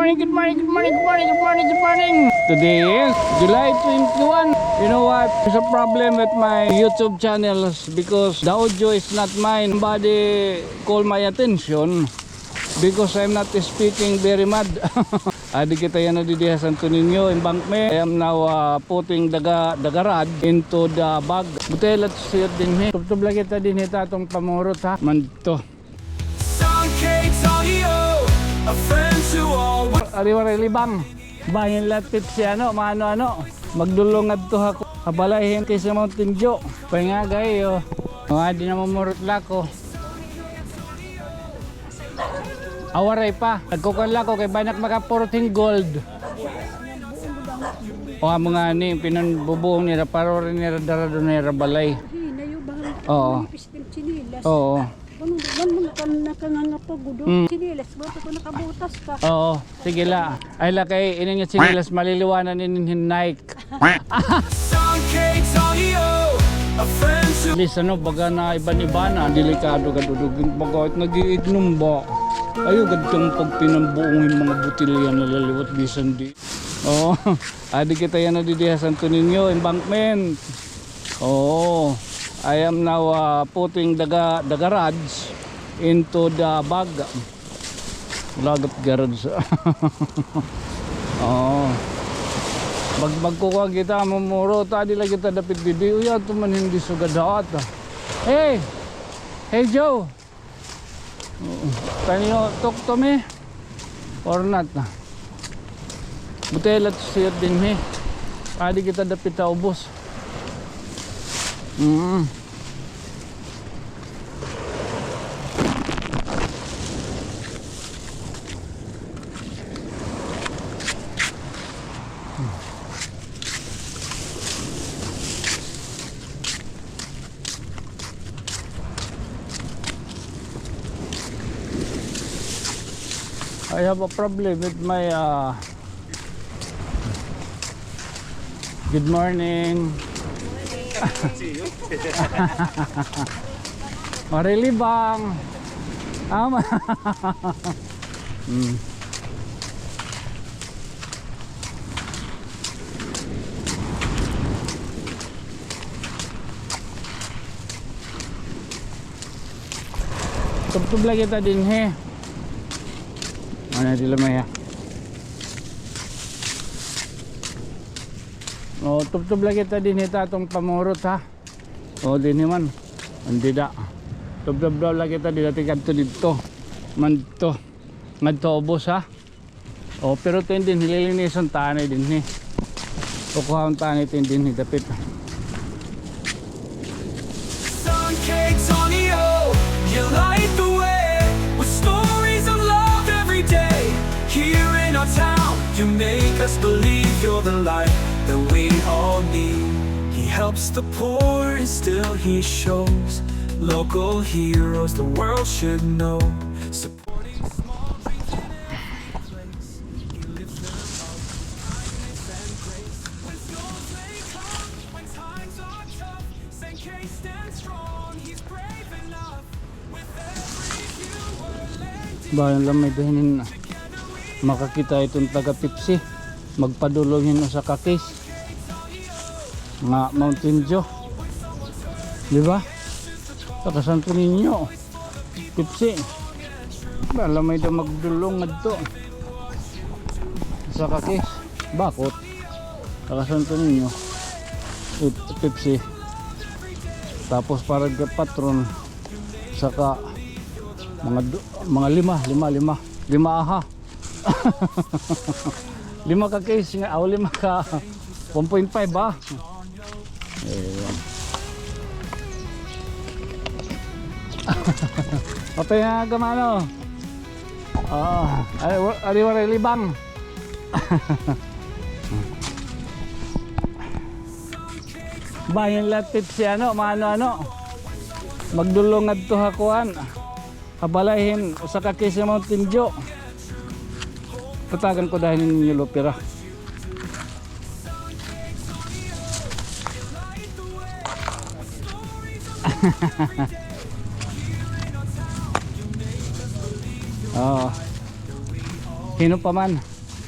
morning, good morning, good morning, good morning, good morning, good morning. Today is July 21. You know what? There's a problem with my YouTube channels because the audio is not mine. Somebody call my attention because I'm not speaking very mad. Adi kita yan na di Santo Niño embankment. I am now putting the garage into the bag. Buti let's see it din he. Tubtub lagi kita din hita atong pamurot ha. Manto. Ariwari libang. Bahin latip si ano, maano-ano. Magdulungad to ako. Kabalahin kay sa Mountain Dew. Pahinga gayo. Di na mamurot lako. Awaray pa. Nagkukan lako kay banak makapurting gold. O mga ni pinanbubuong nila parorin nila darado nila balay. Oo. Oo. Oo, sige la. Ay la kay inin nga sinilas maliliwanan inin Nike. Lis ano baga na iban-iba na delikado kadudugin pagkawit nag-iignom ba. Ayo gad kang pagpinambuong yung mga butilya na laliwat bisan di. Oo, adi kita yan na di Santo Niño embankment. Oo. I am now putting the garage into the bag. Lagat garage. Oh. Magkukuha kita mamuro tadi lagi kita dapat video ya tuman hindi sugadat. Hey. Hey Joe. Can you talk to me or not? Buti let's see it din me. Tadi kita dapat ubos. I have a problem with my good morning. Marili bang? Ama. Tubtub lagi kita din he. Mana sila maya? Oh, tubtub lagi kita din hita atong pamurot ha. Oh, din man. Andida. Tubtub lagi kita dati kadto dito. Manto. Ngadto ubos ha. Oh, pero tin din hililinisan tanay din ni. Kukuha ang tanay tin din dapit. Sun cakes on you. You light the way with stories of love every day. Here in our town, you make us believe you're the light that we all need. He helps the poor and still he shows local heroes the world should know. Supporting small dreams in every place. He lifts them up with kindness and grace. When storms may come, when times are tough, St. K stands strong, he's brave enough. With every few word lending, Bayan lang may dahinin na. Makakita itong taga-Pepsi. Magpadulongin sa kakis. Nga Mountain Dew. Diba? Saka Santo Niño. Pepsi. Alam may ito magdulong to. Sa kakis. Bakot. Saka Santo Niño. Pepsi. Tapos para patron. Saka mga lima aha. 5 ka case nga, 5 ka 1.5 ba? Ayan. Patay nga gamano. Ariwari libang. Bahin latip si ano, maano-ano. Magdulungad to hakuan. Kabalahin usa ka case sa Mountain Dew. Tatagan ko dahil ninyo lupira. Oh. Hino pa man.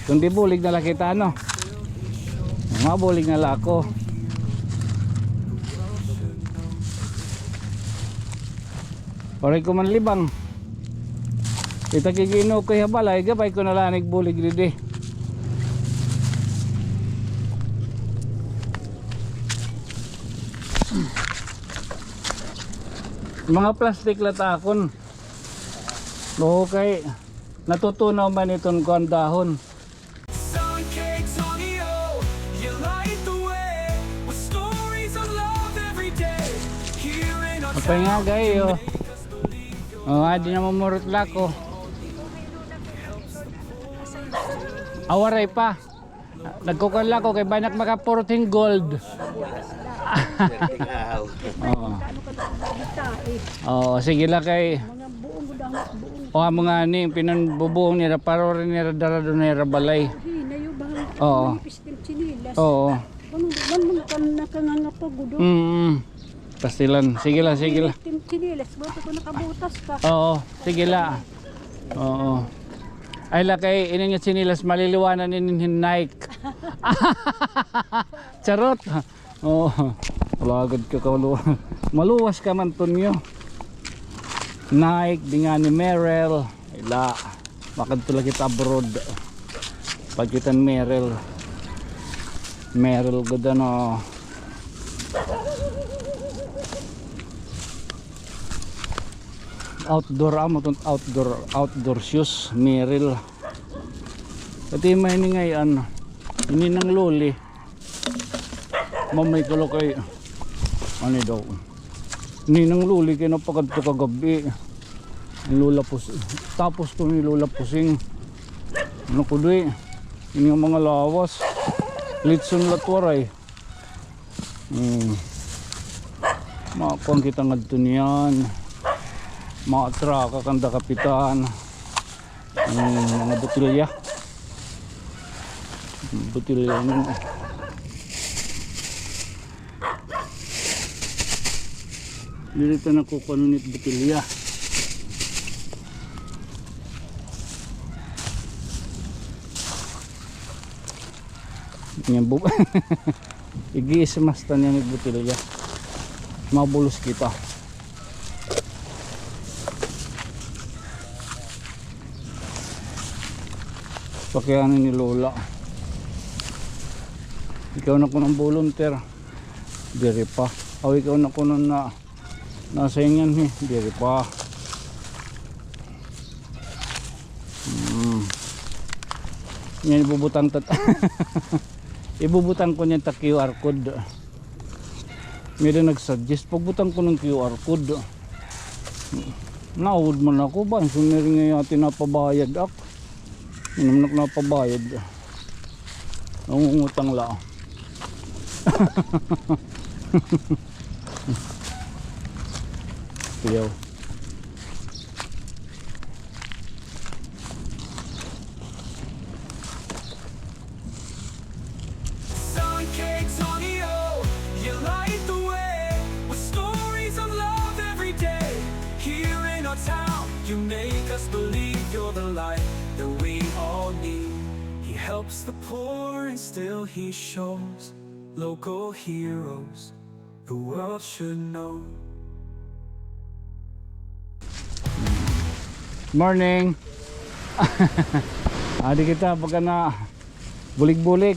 Kundi bulig na lang kita ano. Mga bulig na lang ako. Oray ko man libang. Kita kikino ko balay gabay ko nalanig bulig didi. Mga plastic latakon. No kay natutunaw man itong kuan dahon. Sun cakes on you, you light the way with stories of love every day. Here in our Apay nga town, gayo. make us believe you're Oh, adi na mamurot lako. Awaray pa. Nagkukan lako kay banak makaporting gold. Oo. Oo, sige lang kay. O mga ni pinanbubuong nila paro rin nila dara doon nila balay. Oo. Oo. Pastilan. Sige lang, sige lang. Oo, sige lang. Oo. Ay lakay inin nga sinilas maliliwanan inin Nike. Charot. Oo. Lagad ka kaluwas. Maluwas ka man tunyo. Nike di nga ni Merrell. Ila. Makad tula kita abroad. Pagkitan Merrell. Merrell gud ano. Outdoor amo tong outdoor shoes Merrell. Pati may ni ngayon ini nang loli mamay ko kay ano daw ini nang loli kay napagad to kagabi lula pus tapos to ni lula pusing ano ko doy ini ang mga lawas litson latwaray makuang kita ngadto niyan maatra kakanda kapitan mga botilya ng dito na ko kanunit botilya yan bub igiismastan yan ng botilya mabulos kita. Pakyanin ni Lola. Ikaw na ko ng volunteer. Diri pa. O ikaw na ko na nasa ingan eh. Diri pa. Yan ibubutang ibubutang ko niyan ta QR code. Meron nagsuggest pagbutang ko ng QR code. Naud man ako ba? Sunir nga yatin napabayad ako. Naman na pabayad. Nangungutang lang. Tiyaw. sun cakes on you, you light the way with stories of love every day. Here in our town, you make us believe you're the light that we all need. He helps the poor and still he shows local heroes the world should know. Morning. Adi kita pagka na bulig-bulig.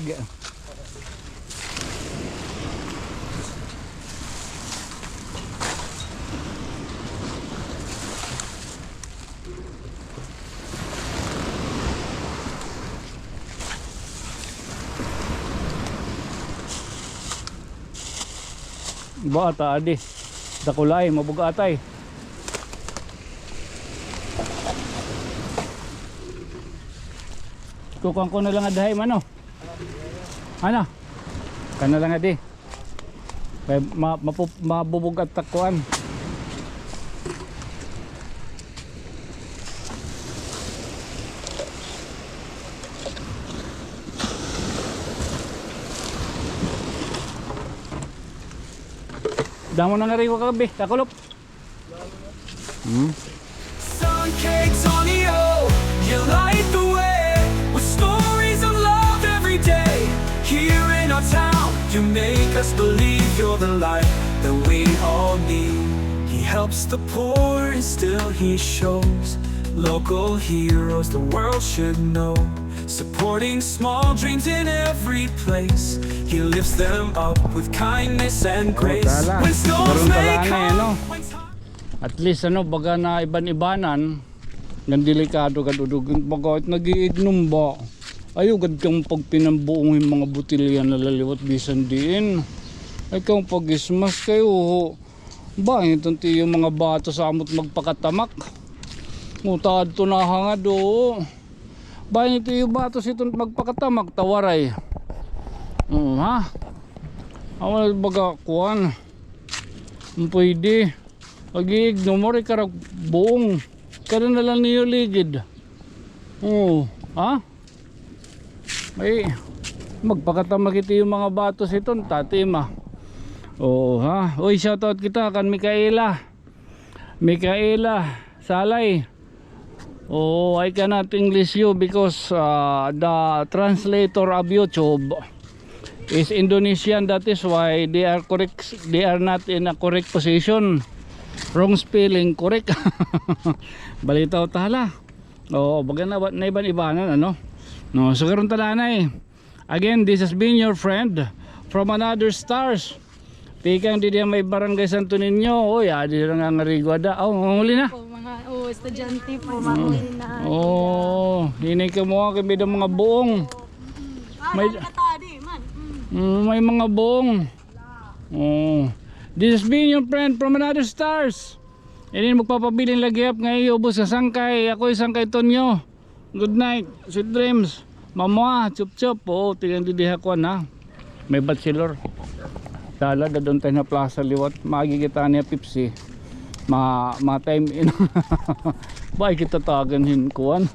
Ba ata adi dakulay mabuga atay. Kukuhan ko na lang adahay mano. Ano? Kana lang adi. Kaya mabubog at takuan. Damo na nga rin ko kagabi, kakulop. Sun cakes on you, you light the way with stories of You make us believe you're the light that we all need. He helps the poor and still he shows local heroes the world should know. Supporting small dreams in every place, he lifts them up with kindness and grace. tala. When storms Karoon may tala na eh, come, no? when time- At least baga na iban-ibanan ng delikado kadudugin baga at nagiignom ba ayaw gad kang pagpinambuong yung mga butilya na laliwat bisan diin ay kang pag-ismas kayo ba itong yung mga bato sa amot magpakatamak utad to na hangad o ba ito yung bato itong magpakatamak tawaray ha awal baga kuhan pwede pag-iignom mo rin karag buong kada na lang niyo ligid ha ay magpakatamak ito yung mga batos itong tatima ha uy shoutout kita kan Mikaela Salay I cannot English you because the translator of YouTube is Indonesian, that is why they are not in a correct position. Wrong spelling, correct. Balitaw tala. Baga na iban-ibanan ano. No, so karon tala na eh. Again, this has been your friend from another stars. Pikang di may barangay Santo Niño. Adi lang nga rigwada. Huli na. Mga estudyante po, mahuli na. Hinay ka mo kay mga buong. May mga buong. This has been your friend from another stars. Ini magpapabiling lagiap ngayon ubos sa sangkay. Ako sangkay Tonyo. Good night, sweet dreams. Mama, chup chup. Tingnan didiha ko na. May bachelor. Dala da doon tayo na plaza liwat. Magigita niya Pepsi. Ma-time in. Bakit kita taganhin kuan?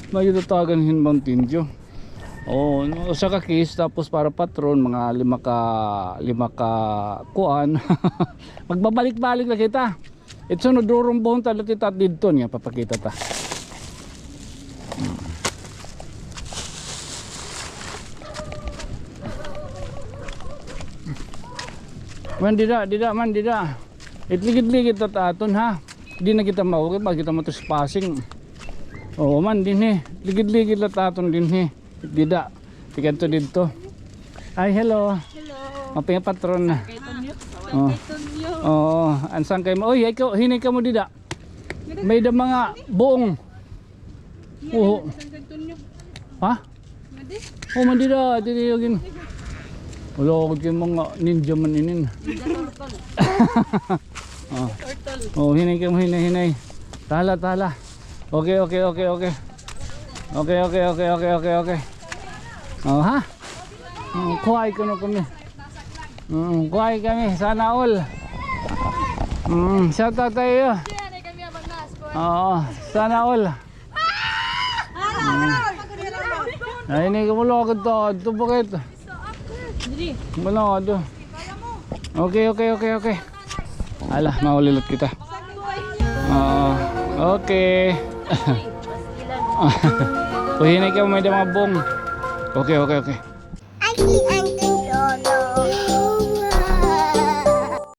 Bakit kita taganhin Mountain Dew? Usa ka case tapos para patron mga lima ka kuan. Magbabalik-balik na kita. Ito no durumbohon tala kita didto niya papakita ta. Man dida. Itligid-ligid ta aton ha. Di na kita mauwi ba kita matrespassing. Man din he. Ligid-ligid la aton din he. Dida. Tikan to dito. Ay hello. Mapay patron na. Ansang kay mo. Oy, ikaw hinay ka mo dida. May da mga buong. Ha? Mandida, dili yogin. Wala ko kay mga ninja man inin. Hinay ka mo, hinay. Tala. Okay. Okay. Ha? Kuhay ko na kami. Kuhay kami, sana all. Shout out tayo. Sana all. Ay, hindi ka mo lakad to. Ito bakit? Malakad to. Okay. Ala, maulilot kita. Okay. Hinay ka mo may damang bong. Okay.